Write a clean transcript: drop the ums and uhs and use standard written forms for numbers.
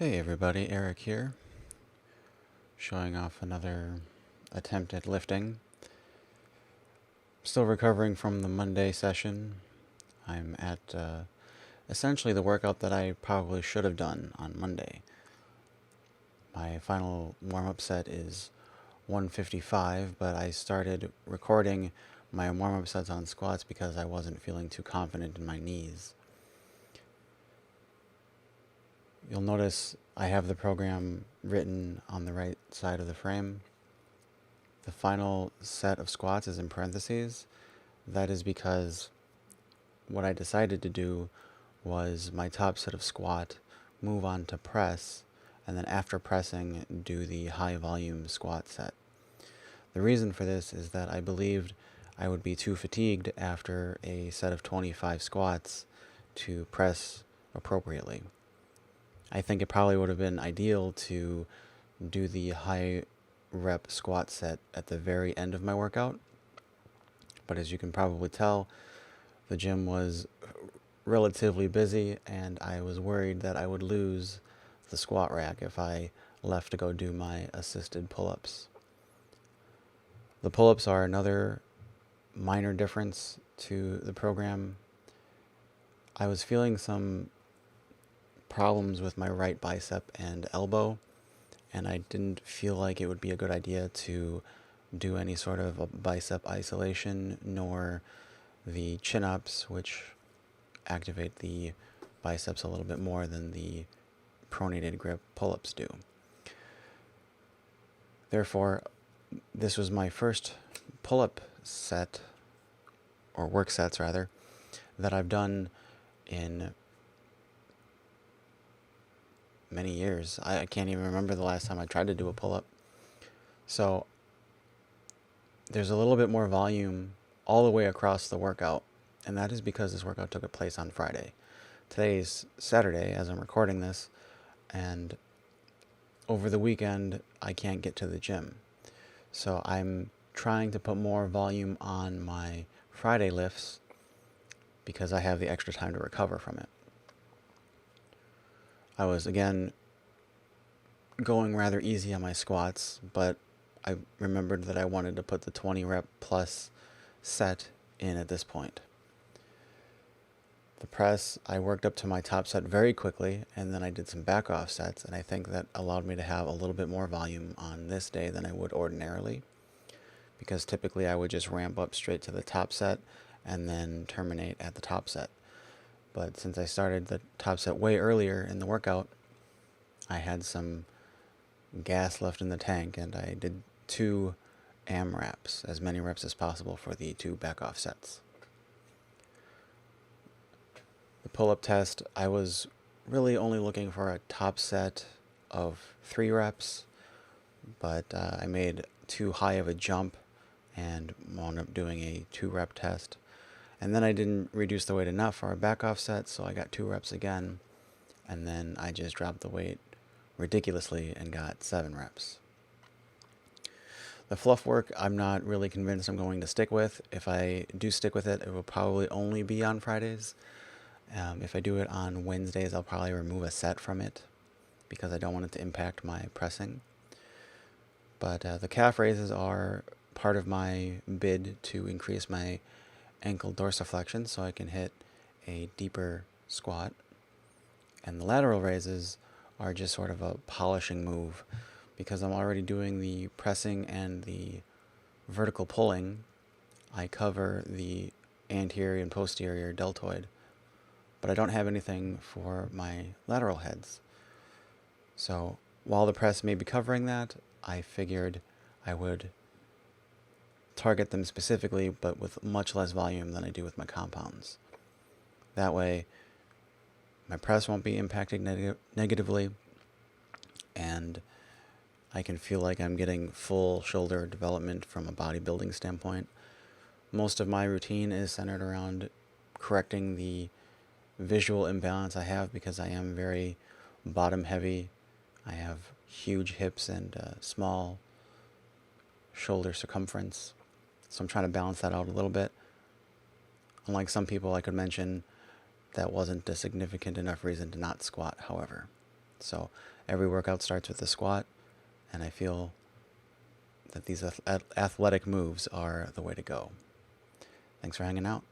Hey everybody, Eric here, showing off another attempt at lifting. Still recovering from the Monday session. I'm at essentially the workout that I probably should have done on Monday. My final warm-up set is 155, but I started recording my warm-up sets on squats because I wasn't feeling too confident in my knees. You'll notice I have the program written on the right side of the frame. The final set of squats is in parentheses. That is because what I decided to do was my top set of squat, move on to press, and then after pressing, do the high volume squat set. The reason for this is that I believed I would be too fatigued after a set of 25 squats to press appropriately. I think it probably would have been ideal to do the high rep squat set at the very end of my workout, but as you can probably tell, the gym was relatively busy and I was worried that I would lose the squat rack if I left to go do my assisted pull-ups. The pull-ups are another minor difference to the program. I was feeling some problems with my right bicep and elbow, and I didn't feel like it would be a good idea to do any sort of a bicep isolation, nor the chin-ups, which activate the biceps a little bit more than the pronated grip pull-ups do. Therefore, this was my first pull-up set, or work sets rather, that I've done in many years. I can't even remember the last time I tried to do a pull-up. So there's a little bit more volume all the way across the workout, and that is because this workout took place on Friday. Today's Saturday as I'm recording this, and over the weekend I can't get to the gym. So I'm trying to put more volume on my Friday lifts because I have the extra time to recover from it. I was, again, going rather easy on my squats, but I remembered that I wanted to put the 20 rep plus set in at this point. The press, I worked up to my top set very quickly, and then I did some back off sets, and I think that allowed me to have a little bit more volume on this day than I would ordinarily, because typically I would just ramp up straight to the top set and then terminate at the top set. But since I started the top set way earlier in the workout, I had some gas left in the tank, and I did 2 AMRAPs, as many reps as possible for the 2 back off sets. The pull-up test, I was really only looking for a top set of 3 reps, but I made too high of a jump and wound up doing a 2 rep test. And then I didn't reduce the weight enough for a back off set, so I got 2 reps again, and then I just dropped the weight ridiculously and got 7 reps. The fluff work, I'm not really convinced I'm going to stick with. If I do stick with it, it will probably only be on Fridays. If I do it on Wednesdays, I'll probably remove a set from it because I don't want it to impact my pressing. But the calf raises are part of my bid to increase my ankle dorsiflexion so I can hit a deeper squat. And the lateral raises are just sort of a polishing move because I'm already doing the pressing and the vertical pulling. I cover the anterior and posterior deltoid, but I don't have anything for my lateral heads. So while the press may be covering that, I figured I would target them specifically, but with much less volume than I do with my compounds. That way, my press won't be impacted negatively, and I can feel like I'm getting full shoulder development from a bodybuilding standpoint. Most of my routine is centered around correcting the visual imbalance I have because I am very bottom heavy. I have huge hips and small shoulder circumference. So I'm trying to balance that out a little bit. Unlike some people I could mention, that wasn't a significant enough reason to not squat, however. So every workout starts with a squat, and I feel that these athletic moves are the way to go. Thanks for hanging out.